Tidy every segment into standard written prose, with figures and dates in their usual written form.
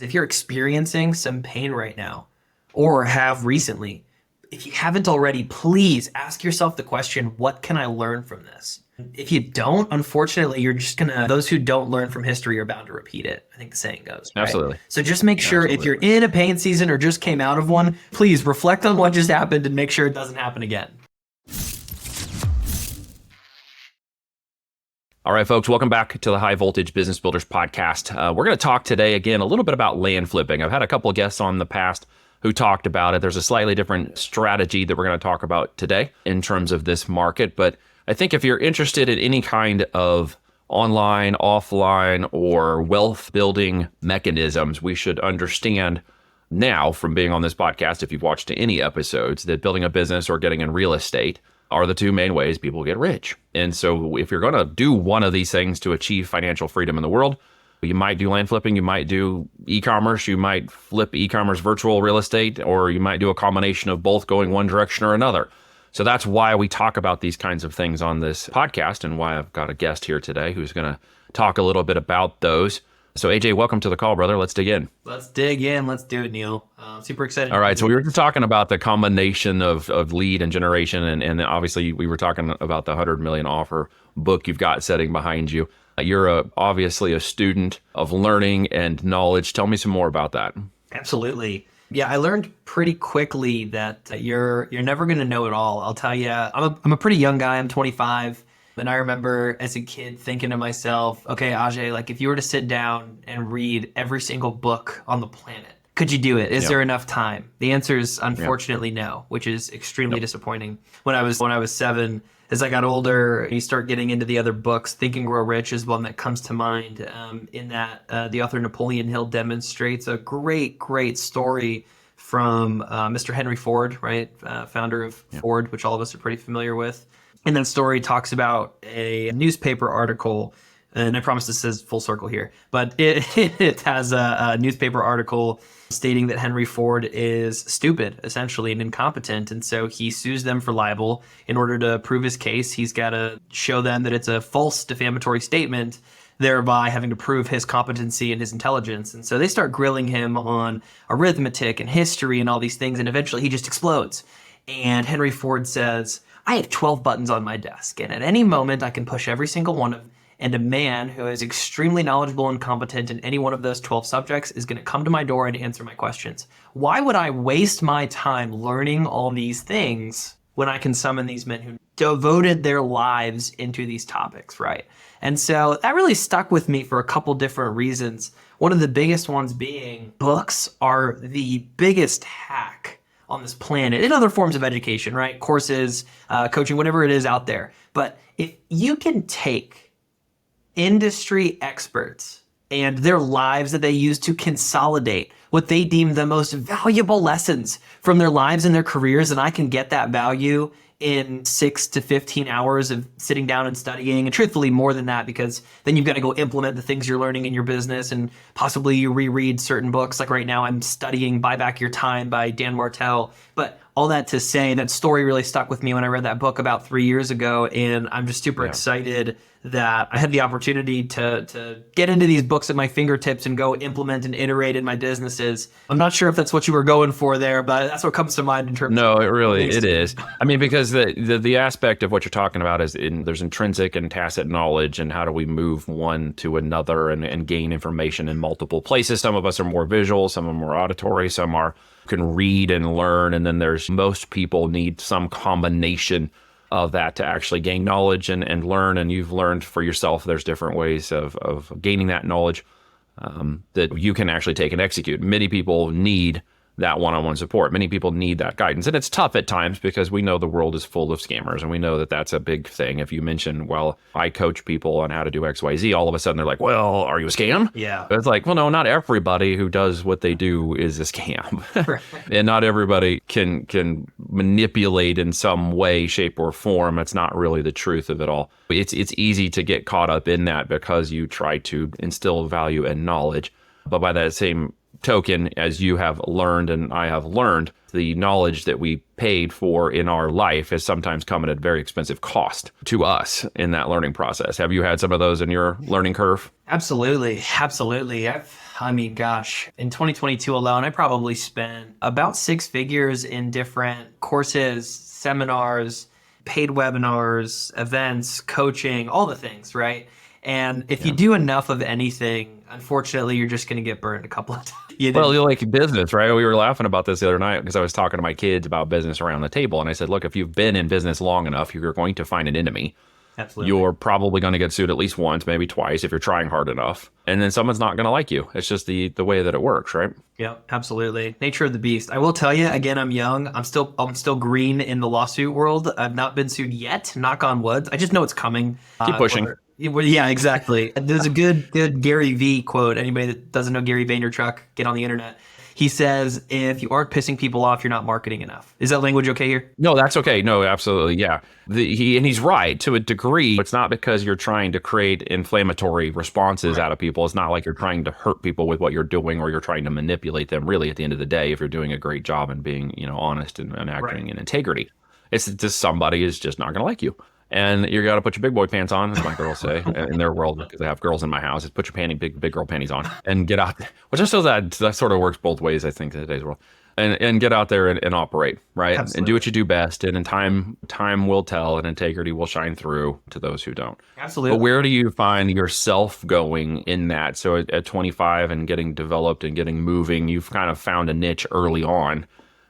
If you're experiencing some pain right now or have recently, if you haven't already, please ask yourself the question, what can I learn from this? If you don't, unfortunately, you're just those who don't learn from history are bound to repeat it. I think the saying goes. Right? Absolutely. So just make sure if you're in a pain season or just came out of one, please reflect on what just happened and make sure it doesn't happen again. All right, folks, welcome back to the High Voltage Business Builders Podcast. We're going to talk today again a little bit about land flipping. I've had a couple of guests on the past who talked about it. There's a slightly different strategy that we're going to talk about today in terms of this market. But I think if you're interested in any kind of online, offline, or wealth building mechanisms, we should understand now from being on this podcast, if you've watched any episodes, that building a business or getting in real estate are the two main ways people get rich. And so if you're going to do one of these things to achieve financial freedom in the world, you might do land flipping, you might do e-commerce, you might flip e-commerce virtual real estate, or you might do a combination of both going one direction or another. So that's why we talk about these kinds of things on this podcast and why I've got a guest here today who's going to talk a little bit about those. So AJ, welcome to the call, brother. Let's dig in. Let's dig in. Let's do it, Neil. Super excited. All right. So we were just talking about the combination of lead and generation. And obviously we were talking about the 100 million offer book you've got sitting behind you. You're obviously a student of learning and knowledge. Tell me some more about that. Absolutely. Yeah, I learned pretty quickly that you're never going to know it all. I'll tell you, I'm a pretty young guy. I'm 25. And I remember as a kid thinking to myself, okay, Ajay, like if you were to sit down and read every single book on the planet, could you do it? Is there enough time? The answer is unfortunately no, which is extremely disappointing. When I was 7, as I got older, you start getting into the other books. Think and Grow Rich is one that comes to mind. In that, the author Napoleon Hill demonstrates a great story from Mr. Henry Ford, right? Founder of Ford, which all of us are pretty familiar with. And that story talks about a newspaper article, and I promise this is full circle here, but it has a newspaper article stating that Henry Ford is stupid, essentially, and incompetent. And so he sues them for libel. In order to prove his case, he's got to show them that it's a false defamatory statement, thereby having to prove his competency and his intelligence. And so they start grilling him on arithmetic and history and all these things, and eventually he just explodes. And Henry Ford says, I have 12 buttons on my desk, and at any moment I can push every single one of them, and a man who is extremely knowledgeable and competent in any one of those 12 subjects is going to come to my door and answer my questions. Why would I waste my time learning all these things when I can summon these men who devoted their lives into these topics, right? And so that really stuck with me for a couple different reasons. One of the biggest ones being books are the biggest hack on this planet, in other forms of education, right? Courses, coaching, whatever it is out there. But if you can take industry experts and their lives that they use to consolidate what they deem the most valuable lessons from their lives and their careers, and I can get that value in 6 to 15 hours of sitting down and studying, and truthfully more than that, because then you've got to go implement the things you're learning in your business, and possibly you reread certain books. Like right now I'm studying Buy Back Your Time by Dan Martell. But all that to say, that story really stuck with me when I read that book about 3 years ago, and I'm just super excited that I had the opportunity to get into these books at my fingertips and go implement and iterate in my businesses. I'm not sure if that's what you were going for there, but that's what comes to mind in terms No, of... it is. I mean, because the aspect of what you're talking about is there's intrinsic and tacit knowledge, and how do we move one to another and gain information in multiple places. Some of us are more visual, some are more auditory, some can read and learn, and then most people need some combination of that to actually gain knowledge and learn. And you've learned for yourself, there's different ways of gaining that knowledge that you can actually take and execute. Many people need that one-on-one support. Many people need that guidance. And it's tough at times because we know the world is full of scammers, and we know that that's a big thing. If you mention, well, I coach people on how to do XYZ, all of a sudden they're like, well, are you a scam? Yeah. But it's like, well, no, not everybody who does what they do is a scam. Right. And not everybody can manipulate in some way, shape, or form. It's not really the truth of it all. It's easy to get caught up in that because you try to instill value and knowledge. But by that same token, as you have learned and I have learned, the knowledge that we paid for in our life has sometimes come at a very expensive cost to us in that learning process. Have you had some of those in your learning curve? Absolutely. Absolutely. I mean, gosh, in 2022 alone, I probably spent about six figures in different courses, seminars, paid webinars, events, coaching, all the things, right? And if you do enough of anything, unfortunately, you're just going to get burned a couple of times. Well, you like business, right? We were laughing about this the other night because I was talking to my kids about business around the table. And I said, look, if you've been in business long enough, you're going to find an enemy. Absolutely. You're probably going to get sued at least once, maybe twice if you're trying hard enough. And then someone's not going to like you. It's just the way that it works, right? Yeah, absolutely. Nature of the beast. I will tell you, again, I'm young. I'm still green in the lawsuit world. I've not been sued yet, knock on wood. I just know it's coming. Keep pushing. Yeah, exactly. There's a good Gary V quote. Anybody that doesn't know Gary Vaynerchuk, get on the internet. He says, if you aren't pissing people off, you're not marketing enough. Is that language okay here? No, that's okay. No, absolutely. Yeah. He's right to a degree. It's not because you're trying to create inflammatory responses out of people. It's not like you're trying to hurt people with what you're doing or you're trying to manipulate them. Really, at the end of the day, if you're doing a great job and being, honest and acting in integrity, it's just somebody is just not going to like you. And you got to put your big boy pants on, as my girls say, in their world, because I have girls in my house. Is put your big girl panties on and get out there. Which I still that sort of works both ways, I think, in today's world. And get out there and operate, right? Absolutely. And do what you do best. And in time will tell, and integrity will shine through to those who don't. Absolutely. But where do you find yourself going in that? So at 25 and getting developed and getting moving, you've kind of found a niche early on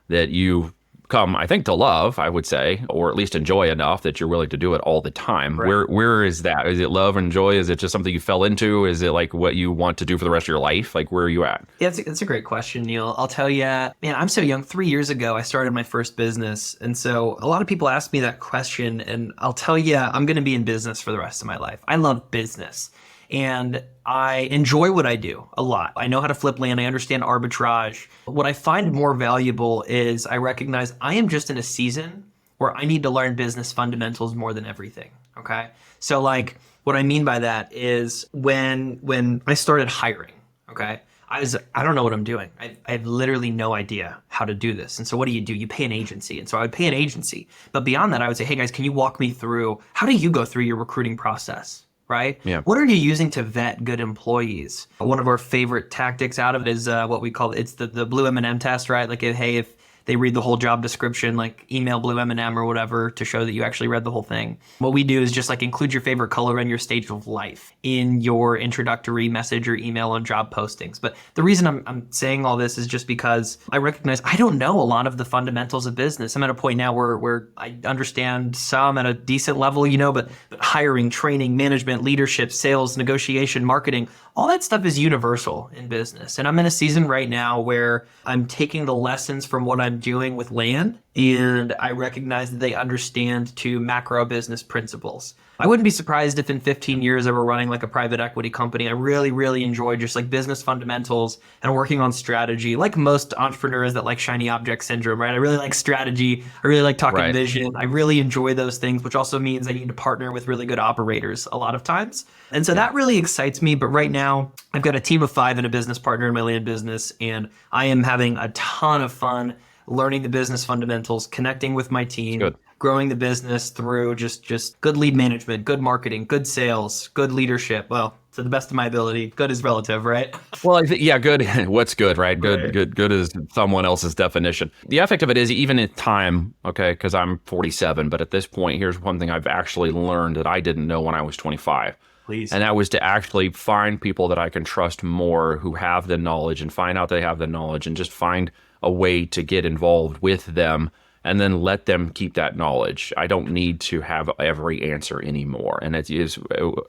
that you come, I think, to love, I would say, or at least enjoy enough that you're willing to do it all the time. Right. Where is that? Is it love and joy? Is it just something you fell into? Is it like what you want to do for the rest of your life? Like, where are you at? Yeah, it's a great question, Neil. I'll tell you, man, I'm so young. 3 years ago, I started my first business. And so a lot of people ask me that question, and I'll tell you, I'm going to be in business for the rest of my life. I love business. And I enjoy what I do a lot. I know how to flip land. I understand arbitrage. What I find more valuable is I recognize I am just in a season where I need to learn business fundamentals more than everything. Okay. So like what I mean by that is when I started hiring, okay, I don't know what I'm doing. I have literally no idea how to do this. And so what do? You pay an agency. And so I would pay an agency. But beyond that, I would say, hey guys, can you walk me through, how do you go through your recruiting process? Right? Yeah. What are you using to vet good employees? One of our favorite tactics out of it is what we call, it's the blue M&M test, right? Like, hey, if they read the whole job description, like email blue M&M or whatever to show that you actually read the whole thing. What we do is just like include your favorite color and your stage of life in your introductory message or email on job postings. But the reason I'm saying all this is just because I recognize I don't know a lot of the fundamentals of business. I'm at a point now where I understand some at a decent level, but hiring, training, management, leadership, sales, negotiation, marketing, all that stuff is universal in business. And I'm in a season right now where I'm taking the lessons from what I'm doing with land, and I recognize that they understand to macro business principles. I wouldn't be surprised if in 15 years I were running like a private equity company. I really, really enjoy just like business fundamentals and working on strategy, like most entrepreneurs that like shiny object syndrome, right? I really like strategy. I really like talking vision. I really enjoy those things, which also means I need to partner with really good operators a lot of times. And so that really excites me. But right now I've got a team of 5 and a business partner in my land business, and I am having a ton of fun learning the business fundamentals, connecting with my team, growing the business through just good lead management, good marketing, good sales, good leadership. Well, to the best of my ability, good is relative, right? Well, I think, good. What's good, right? Good is someone else's definition. The effect of it is even in time, okay, because I'm 47, but at this point, here's one thing I've actually learned that I didn't know when I was 25. Please. And that was to actually find people that I can trust more who have the knowledge and find out they have the knowledge and just find a way to get involved with them and then let them keep that knowledge. I don't need to have every answer anymore. And it is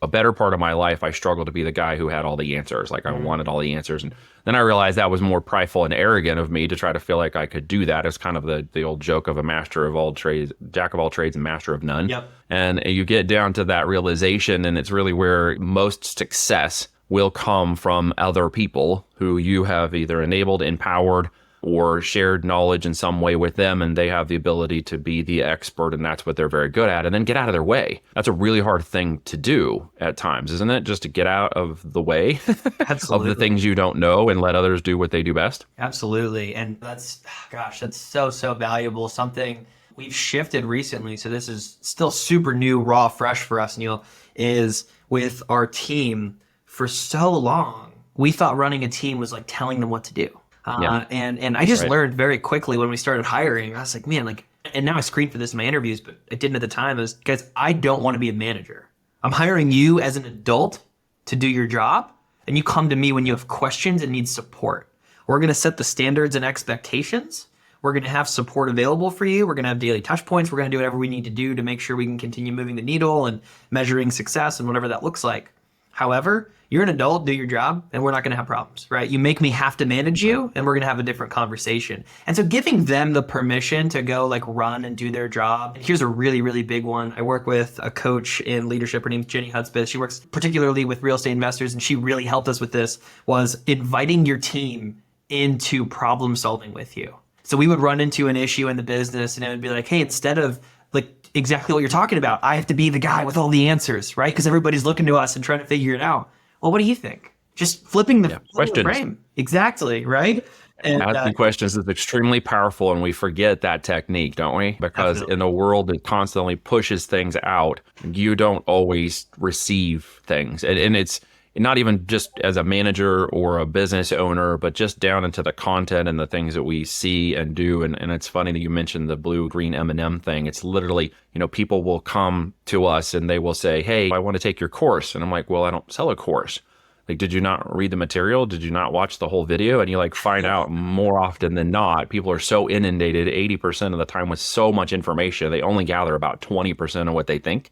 a better part of my life. I struggled to be the guy who had all the answers. Like I wanted all the answers. And then I realized that was more prideful and arrogant of me to try to feel like I could do that. It's kind of the old joke of a master of all trades, jack of all trades and master of none. Yep. And you get down to that realization, and it's really where most success will come from other people who you have either enabled, empowered, or shared knowledge in some way with them, and they have the ability to be the expert, and that's what they're very good at, and then get out of their way. That's a really hard thing to do at times, isn't it? Just to get out of the way of the things you don't know and let others do what they do best. Absolutely. And that's so valuable. Something we've shifted recently. So this is still super new, raw, fresh for us, Neil, is with our team. For so long, we thought running a team was like telling them what to do. And I just learned very quickly when we started hiring, I was like, man, like, and now I screen for this in my interviews, but I didn't at the time, is guys, I don't want to be a manager. I'm hiring you as an adult to do your job. And you come to me when you have questions and need support. We're going to set the standards and expectations. We're going to have support available for you. We're going to have daily touch points. We're going to do whatever we need to do to make sure we can continue moving the needle and measuring success and whatever that looks like. However, you're an adult, do your job, and we're not going to have problems, right? You make me have to manage you, and we're going to have a different conversation. And so giving them the permission to go like run and do their job. And here's a really, really big one. I work with a coach in leadership. Her name's Jenny Hudspeth. She works particularly with real estate investors, and she really helped us with this, was inviting your team into problem solving with you. So we would run into an issue in the business, and it would be like, hey, instead of like exactly what you're talking about, I have to be the guy with all the answers, right? Because everybody's looking to us and trying to figure it out. Well, what do you think? Just flipping the frame. Exactly, right? And asking questions is extremely powerful, and we forget that technique, don't we? Because in a world that constantly pushes things out, you don't always receive things. And it's not even just as a manager or a business owner, but just down into the content and the things that we see and do. And it's funny that you mentioned the blue-green M&M thing. It's literally, people will come to us and they will say, hey, I want to take your course. And I'm like, well, I don't sell a course. Like, did you not read the material? Did you not watch the whole video? And you find out more often than not, people are so inundated 80% of the time with so much information, they only gather about 20% of what they think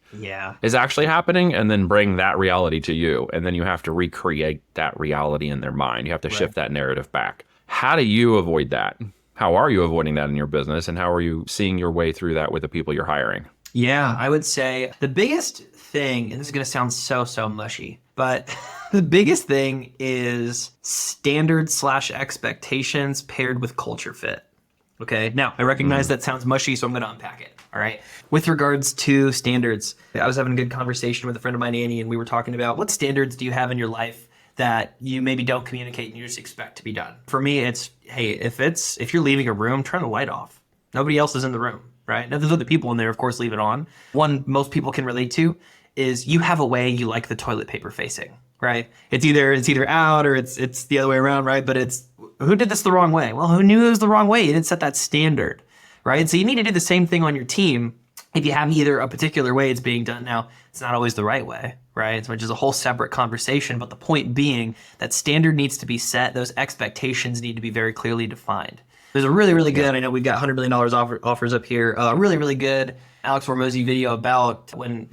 is actually happening, and then bring that reality to you. And then you have to recreate that reality in their mind. You have to shift that narrative back. How do you avoid that? How are you avoiding that in your business? And how are you seeing your way through that with the people you're hiring? Yeah, I would say the biggest thing, and this is going to sound so mushy, but the biggest thing is standards/expectations paired with culture fit. Okay. Now, I recognize that sounds mushy, so I'm going to unpack it. All right. With regards to standards, I was having a good conversation with a friend of mine, Annie, and we were talking about what standards do you have in your life that you maybe don't communicate and you just expect to be done. For me, it's, hey, if you're leaving a room, turn the light off. Nobody else is in the room, right? Now, there's other people in there, of course, leave it on. One most people can relate to is you have a way you like the toilet paper facing, right? It's either out or it's the other way around, right? But it's, who did this the wrong way? Well, who knew it was the wrong way? You didn't set that standard, right? So you need to do the same thing on your team. If you have either a particular way it's being done now, it's not always the right way, right? Which is a whole separate conversation. But the point being that standard needs to be set. Those expectations need to be very clearly defined. There's a really, really good, I know we've got $100 million offers up here, really, really good Alex Hormozy video about when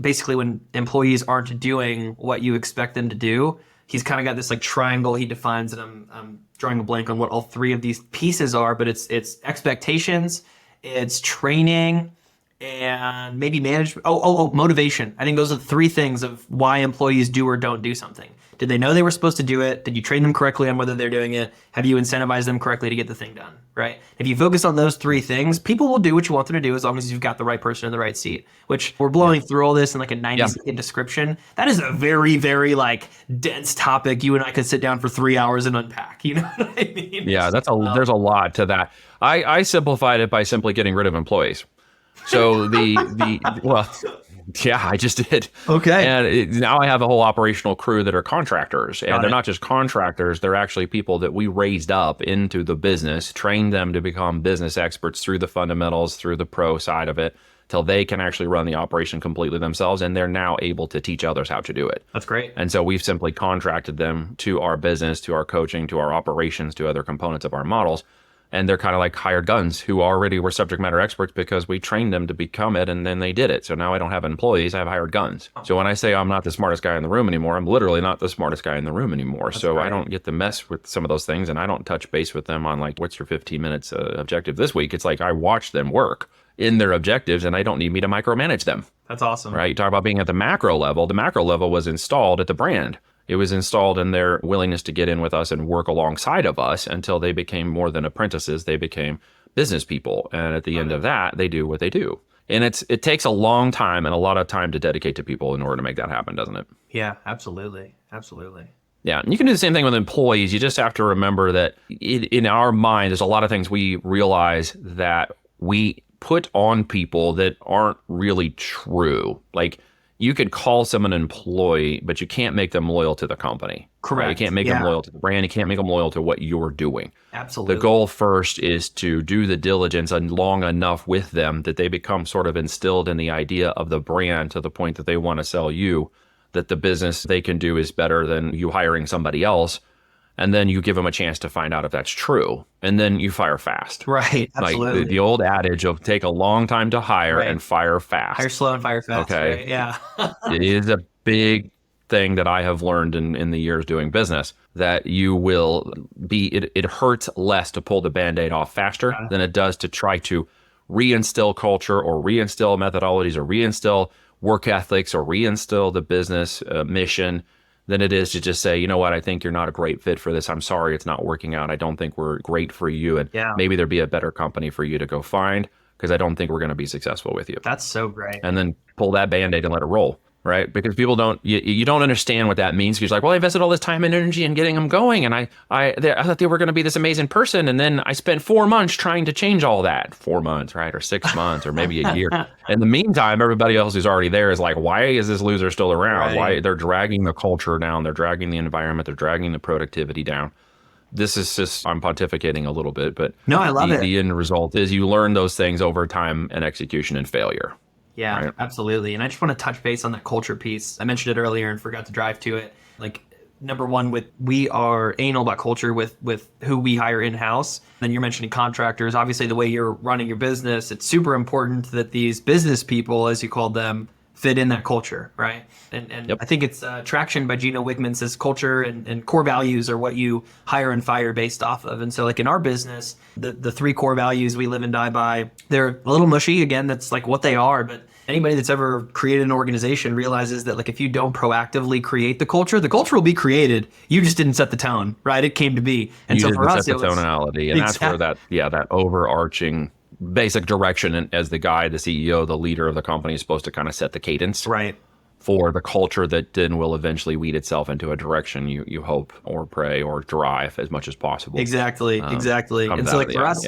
employees aren't doing what you expect them to do. He's kind of got this like triangle he defines, and I'm drawing a blank on what all three of these pieces are, but it's expectations, it's training, and maybe management. Motivation. I think those are the three things of why employees do or don't do something. Did they know they were supposed to do it? Did you train them correctly on whether they're doing it? Have you incentivized them correctly to get the thing done, right? If you focus on those three things, people will do what you want them to do as long as you've got the right person in the right seat, which we're blowing through all this in like a 90-second description. That is a very, very like dense topic. You and I could sit down for 3 hours and unpack, you know what I mean? Yeah, there's a lot to that. I simplified it by simply getting rid of employees. So yeah, I just did. Okay. And now I have a whole operational crew that are contractors. And they're not just contractors. They're actually people that we raised up into the business, trained them to become business experts through the fundamentals, through the pro side of it, till they can actually run the operation completely themselves. And they're now able to teach others how to do it. That's great. And so we've simply contracted them to our business, to our coaching, to our operations, to other components of our models. And they're kind of like hired guns who already were subject matter experts because we trained them to become it, and then they did it. So now I don't have employees, I have hired guns. So when I say I'm not the smartest guy in the room anymore, I'm literally not the smartest guy in the room anymore. That's great. I don't get to mess with some of those things, and I don't touch base with them on like, what's your 15 minutes objective this week? It's like I watch them work in their objectives, and they don't need me to micromanage them. That's awesome. Right? You talk about being at the macro level. The macro level was installed at the brand. It was installed in their willingness to get in with us and work alongside of us until they became more than apprentices. They became business people. And at the end of that, they do what they do. And it takes a long time and a lot of time to dedicate to people in order to make that happen, doesn't it? Yeah, absolutely. Absolutely. Yeah, and you can do the same thing with employees. You just have to remember that in our mind, there's a lot of things we realize that we put on people that aren't really true. Like, you could call someone an employee, but you can't make them loyal to the company. Correct. Right? You can't make them loyal to the brand. You can't make them loyal to what you're doing. Absolutely. The goal first is to do the diligence and long enough with them that they become sort of instilled in the idea of the brand to the point that they want to sell you, that the business they can do is better than you hiring somebody else. And then you give them a chance to find out if that's true. And then you fire fast. Right. Absolutely. Like the old adage of take a long time to hire and fire fast. Hire slow and fire fast. Okay. Right? Yeah. It is a big thing that I have learned in the years doing business, that you will be, it hurts less to pull the Band-Aid off faster than it does to try to reinstill culture or reinstill methodologies or reinstill work ethics or reinstill the business mission than it is to just say, you know what, I think you're not a great fit for this. I'm sorry it's not working out. I don't think we're great for you. And maybe there'd be a better company for you to go find, because I don't think we're going to be successful with you. That's so great. And then pull that Band-Aid and let it roll. Right? Because people don't, you don't understand what that means. Because you're like, well, I invested all this time and energy in getting them going. And I thought they were going to be this amazing person. And then I spent 4 months trying to change all that. 4 months, right? Or 6 months, or maybe a year. In the meantime, everybody else who's already there is like, why is this loser still around? Right. Why? They're dragging the culture down. They're dragging the environment. They're dragging the productivity down. This is just, I'm pontificating a little bit, but no, I love it. The end result is you learn those things over time and execution and failure. Yeah, right? Absolutely. And I just want to touch base on that culture piece. I mentioned it earlier and forgot to drive to it. Like, number one, we are anal about culture with who we hire in-house. Then you're mentioning contractors. Obviously, the way you're running your business, it's super important that these business people, as you called them, fit in that culture, right? And I think it's Traction by Gino Wickman says culture and core values are what you hire and fire based off of. And so like in our business, the 3 core values we live and die by, they're a little mushy. Again, that's like what they are. But anybody that's ever created an organization realizes that like if you don't proactively create the culture will be created. You just didn't set the tone, right? It came to be. And you so didn't for us, set the tonality. And that's where that overarching basic direction, and as the guy, the CEO, the leader of the company, is supposed to kind of set the cadence for the culture that then will eventually weed itself into a direction you hope or pray or drive as much as possible. Exactly. And so like for us,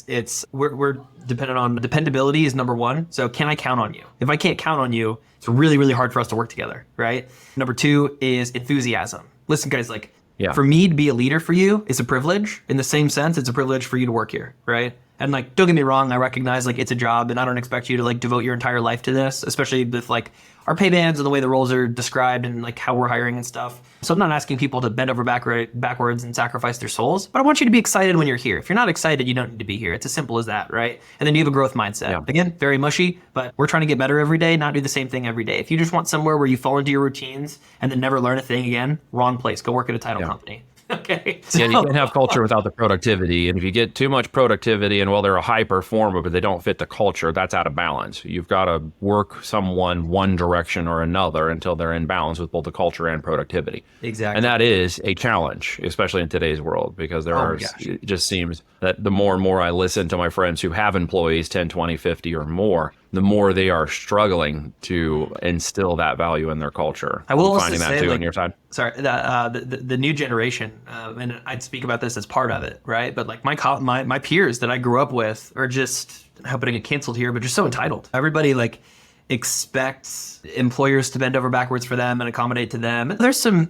it's we're dependent on dependability is number one. So can I count on you? If I can't count on you, it's really, really hard for us to work together, right? Number 2 is enthusiasm. Listen, guys, like for me to be a leader for you is a privilege. In the same sense, it's a privilege for you to work here, right? And like, don't get me wrong, I recognize like it's a job and I don't expect you to like devote your entire life to this, especially with like our pay bands and the way the roles are described and like how we're hiring and stuff. So I'm not asking people to bend over backwards and sacrifice their souls, but I want you to be excited when you're here. If you're not excited, you don't need to be here. It's as simple as that, right? And then you have a growth mindset. Yeah. Again, very mushy, but we're trying to get better every day, not do the same thing every day. If you just want somewhere where you fall into your routines and then never learn a thing again, wrong place. Go work at a title company. Okay. So, you can't have culture without the productivity. And if you get too much productivity and they're a high performer, but they don't fit the culture, that's out of balance. You've got to work someone one direction or another until they're in balance with both the culture and productivity. Exactly. And that is a challenge, especially in today's world, because it just seems that the more and more I listen to my friends who have employees 10, 20, 50 or more, the more they are struggling to instill that value in their culture. I will also finding that say, too like, on your side. Sorry, the new generation, and I'd speak about this as part of it, right? But like my peers that I grew up with are just, I hope I don't get canceled here, but just so entitled. Everybody like expects employers to bend over backwards for them and accommodate to them. There's some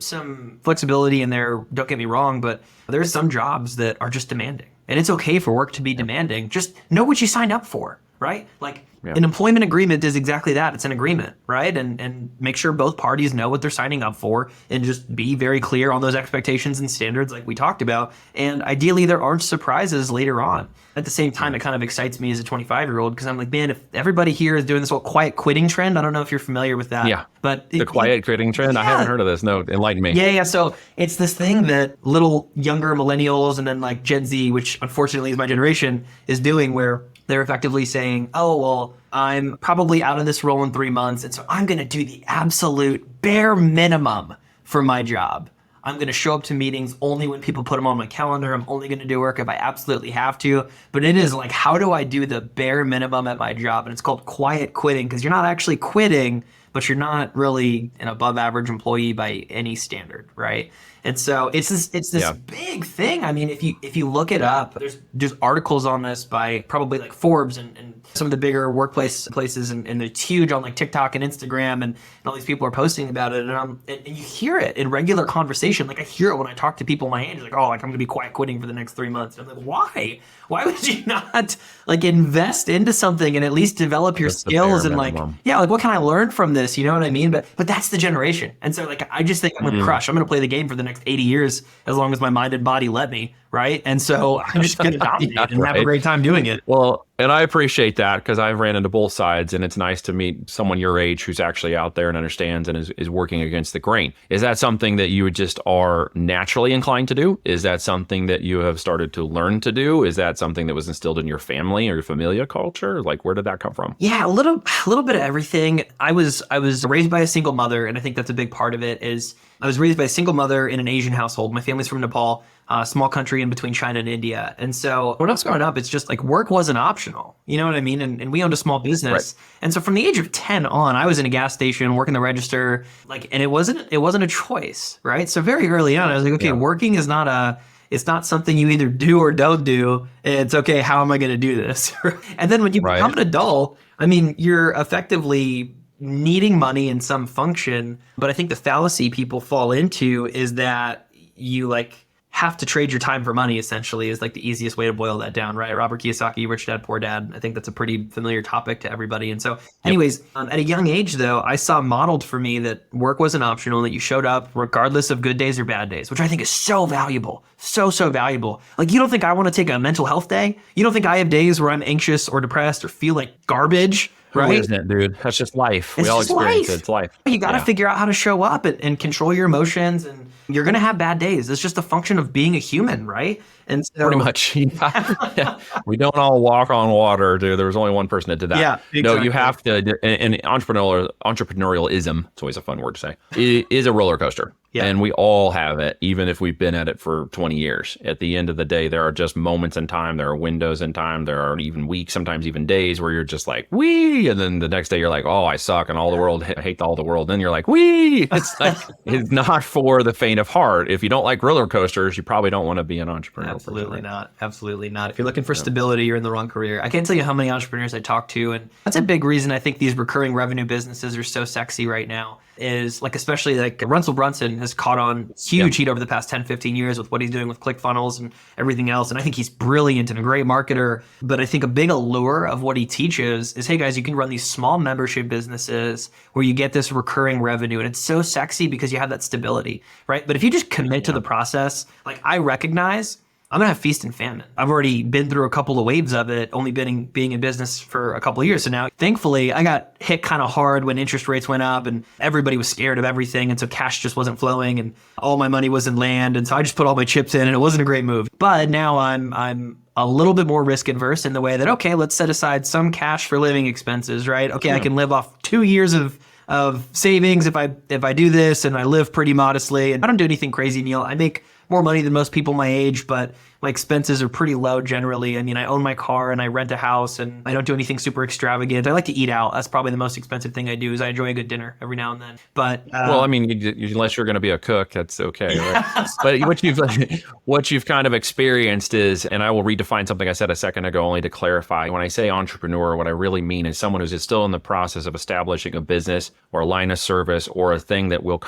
flexibility in there, don't get me wrong, but there's some jobs that are just demanding. And it's okay for work to be demanding. Just know what you signed up for, right? Like an employment agreement is exactly that. It's an agreement, right? And make sure both parties know what they're signing up for and just be very clear on those expectations and standards like we talked about. And ideally, there aren't surprises later on. At the same time, it kind of excites me as a 25-year-old because I'm like, man, if everybody here is doing this whole quiet quitting trend, I don't know if you're familiar with that. Yeah. But the quiet quitting trend? I haven't heard of this. No, enlighten me. Yeah. So it's this thing that little younger millennials and then like Gen Z, which unfortunately is my generation, is doing where they're effectively saying, oh, well, I'm probably out of this role in 3 months. And so I'm going to do the absolute bare minimum for my job. I'm going to show up to meetings only when people put them on my calendar. I'm only going to do work if I absolutely have to. But it is like, how do I do the bare minimum at my job? And it's called quiet quitting, because you're not actually quitting, but you're not really an above average employee by any standard, right? And so it's this big thing. I mean, if you look it up, there's articles on this by probably like Forbes and some of the bigger workplace places, and it's huge on like TikTok and Instagram, and all these people are posting about it. And you hear it in regular conversation. Like I hear it when I talk to people my age, like, oh, like I'm gonna be quiet quitting for the next 3 months. And I'm like, why? Why would you not like invest into something and at least develop your skills and like, yeah, like what can I learn from this? You know what I mean? But that's the generation. And so like, I just think I'm gonna crush. I'm gonna play the game for the next 80 years as long as my mind and body let me, right? And so I'm just gonna dominate and have a great time doing it. Well, and I appreciate that, because I've ran into both sides, and it's nice to meet someone your age who's actually out there and understands and is working against the grain. Is that something that you just are naturally inclined to do? Is that something that you have started to learn to do? Is that something that was instilled in your family or your familia culture? Like, where did that come from? Yeah, a little bit of everything. I was raised by a single mother, and I think that's a big part of it. Is I was raised by a single mother in an Asian household. My family's from Nepal, a small country in between China and India. And so when I was growing up, it's just like work wasn't optional. You know what I mean? And we owned a small business. Right. And so from the age of 10 on, I was in a gas station working the register, and it wasn't a choice, right? So very early on, I was like, okay, working is it's not something you either do or don't do. It's okay, how am I going to do this? And then when you become an adult, I mean, you're effectively needing money in some function. But I think the fallacy people fall into is that you like have to trade your time for money, essentially, is like the easiest way to boil that down, right? Robert Kiyosaki, Rich Dad, Poor Dad. I think that's a pretty familiar topic to everybody. And so anyways, at a young age, though, I saw modeled for me that work wasn't optional, that you showed up regardless of good days or bad days, which I think is so valuable. So valuable. Like, you don't think I want to take a mental health day? You don't think I have days where I'm anxious or depressed or feel like garbage? Right? Who isn't it, dude? That's just life. We all experience it. It's life. You got to figure out how to show up and control your emotions, and you're going to have bad days. It's just a function of being a human, right? And so, pretty much. We don't all walk on water, dude. There was only one person that did that. Yeah, exactly. No, you have to. And entrepreneurialism, it's always a fun word to say, it is a roller coaster. Yeah. And we all have it, even if we've been at it for 20 years. At the end of the day, there are just moments in time. There are windows in time. There are even weeks, sometimes even days where you're just like, wee. And then the next day you're like, oh, I suck. And all the world, I hate all the world. Then you're like, wee. It's like, it's not for the faint of heart. If you don't like roller coasters, you probably don't want to be an entrepreneur. Absolutely not. Absolutely not. If you're looking for stability, you're in the wrong career. I can't tell you how many entrepreneurs I talk to. And that's a big reason I think these recurring revenue businesses are so sexy right now. Is like, especially like Russell Brunson has caught on huge heat over the past 10, 15 years with what he's doing with ClickFunnels and everything else. And I think he's brilliant and a great marketer. But I think a big allure of what he teaches is, hey guys, you can run these small membership businesses where you get this recurring revenue. And it's so sexy because you have that stability, right? But if you just commit to the process, like I recognize I'm going to have feast and famine. I've already been through a couple of waves of it, only being in business for a couple of years. So now, thankfully, I got hit kind of hard when interest rates went up and everybody was scared of everything. And so cash just wasn't flowing and all my money was in land. And so I just put all my chips in and it wasn't a great move. But now I'm a little bit more risk adverse in the way that, okay, let's set aside some cash for living expenses, right? Okay, I can live off 2 years of savings if I do this, and I live pretty modestly. And I don't do anything crazy, Neil. I make more money than most people my age, but my expenses are pretty low generally. I mean, I own my car and I rent a house and I don't do anything super extravagant. I like to eat out. That's probably the most expensive thing I do is I enjoy a good dinner every now and then. But well, I mean, unless you're going to be a cook, that's okay. Right? But what you've kind of experienced is, and I will redefine something I said a second ago only to clarify. When I say entrepreneur, what I really mean is someone who's still in the process of establishing a business or a line of service or a thing that will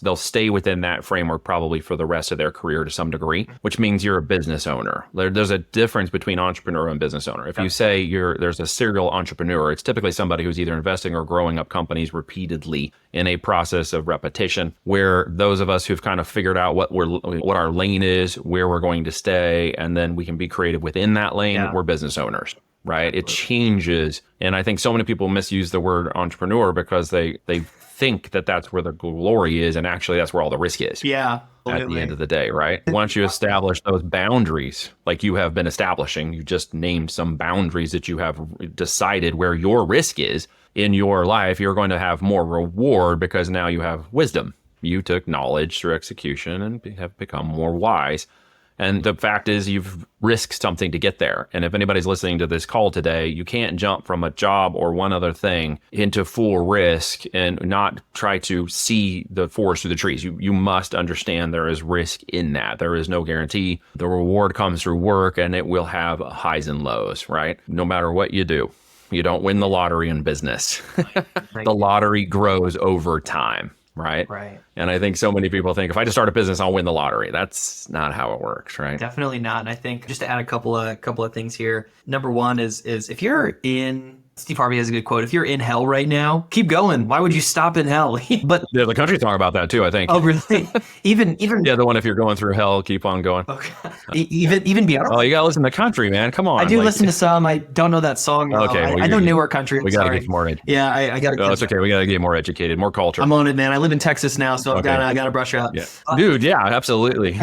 they'll stay within that framework probably for the rest of their career to some degree, which means you're a business owner. There's a difference between entrepreneur and business owner. If you say there's a serial entrepreneur, it's typically somebody who's either investing or growing up companies repeatedly in a process of repetition, where those of us who've kind of figured out what our lane is, where we're going to stay, and then we can be creative within that lane, we're business owners. Right? It changes. And I think so many people misuse the word entrepreneur because they think that that's where the glory is. And actually that's where all the risk is. Yeah. At the end of the day, right? Once you establish those boundaries, like you have been establishing, you just named some boundaries that you have decided where your risk is in your life, you're going to have more reward because now you have wisdom. you took knowledge through execution and have become more wise. And the fact is, you've risked something to get there. And if anybody's listening to this call today, you can't jump from a job or one other thing into full risk and not try to see the forest through the trees. You must understand there is risk in that. There is no guarantee. The reward comes through work, and it will have highs and lows, right? No matter what you do. You don't win the lottery in business. The lottery grows over time. Right. And I think so many people think if I just start a business, I'll win the lottery. That's not how it works, right? Definitely not. And I think just to add a couple of things here. Number one is if you're in, Steve Harvey has a good quote. If you're in hell right now, keep going. Why would you stop in hell? But yeah, the country's talking about that too, I think. Oh, really? Even yeah, the one if you're going through hell, keep on going. Okay. Even beyond. Oh, you gotta listen to country, man. Come on. I do listen to some. I don't know that song. Okay, I know newer country. We gotta get more educated. Yeah, I gotta. No, it's okay. We gotta get more educated, more culture. I'm on it, man. I live in Texas now, so I gotta brush up. Yeah. Dude, yeah, absolutely.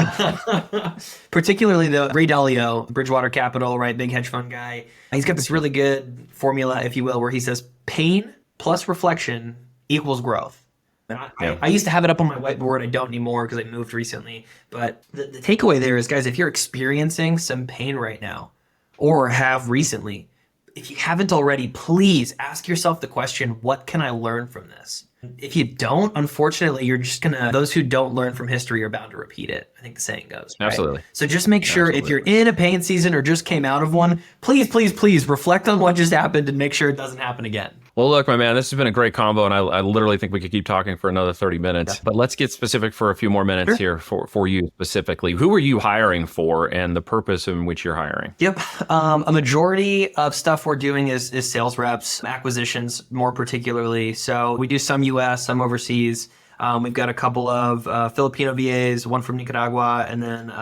Particularly the Ray Dalio, Bridgewater Capital, right? Big hedge fund guy. He's got this really good formula, if you will, where he says pain plus reflection equals growth. And I used to have it up on my whiteboard. I don't anymore because I moved recently. But the takeaway there is, guys, if you're experiencing some pain right now or have recently, if you haven't already, please ask yourself the question, what can I learn from this? If you don't, unfortunately, you're just those who don't learn from history are bound to repeat it. I think the saying goes. Right? Absolutely. So just make sure if you're in a pain season or just came out of one, please, please, please reflect on what just happened and make sure it doesn't happen again. Well, look, my man, this has been a great combo, and I literally think we could keep talking for another 30 minutes. Yeah. But let's get specific for a few more minutes here for you specifically. Who are you hiring for and the purpose in which you're hiring? Yep. A majority of stuff we're doing is sales reps, acquisitions more particularly. So we do some U.S., some overseas. We've got a couple of Filipino VAs, one from Nicaragua, and then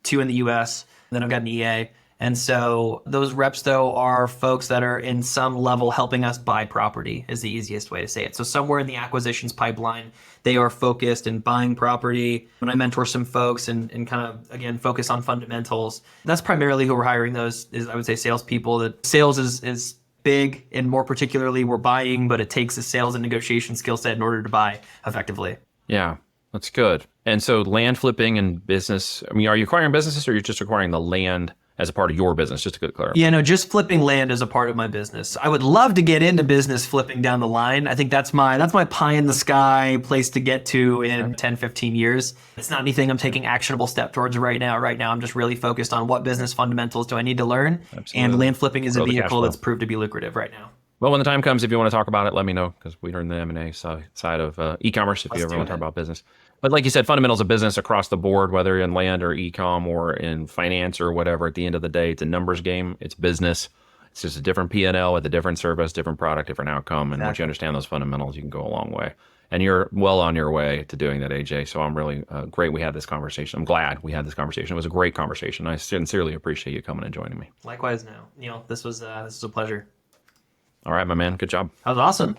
2 in the U.S. And then I've got an EA. And so those reps, though, are folks that are in some level helping us buy property is the easiest way to say it. So somewhere in the acquisitions pipeline, they are focused in buying property. When I mentor some folks and kind of, again, focus on fundamentals, that's primarily who we're hiring. Those is, I would say, salespeople. That sales is big, and more particularly, we're buying, but it takes a sales and negotiation skill set in order to buy effectively. Yeah, that's good. And so land flipping and business, I mean, are you acquiring businesses or you're just acquiring the land as a part of your business, just to get clear? Yeah, no, just flipping land as a part of my business. I would love to get into business flipping down the line. I think that's my pie in the sky place to get to in 10, 15 years. It's not anything I'm taking actionable step towards right now. Right now, I'm just really focused on what business fundamentals do I need to learn. Absolutely. And land flipping is a vehicle that's proved to be lucrative right now. Well, when the time comes, if you want to talk about it, let me know, because we're in the M&A side of e-commerce, if you ever want to talk about business. But like you said, fundamentals of business across the board, whether in land or e-com or in finance or whatever, at the end of the day, it's a numbers game. It's business. It's just a different P&L with a different service, different product, different outcome. And once you understand those fundamentals, you can go a long way. And you're well on your way to doing that, AJ. So I'm really great we had this conversation. I'm glad we had this conversation. It was a great conversation. I sincerely appreciate you coming and joining me. Likewise, Neil. This was a pleasure. All right, my man. Good job. That was awesome.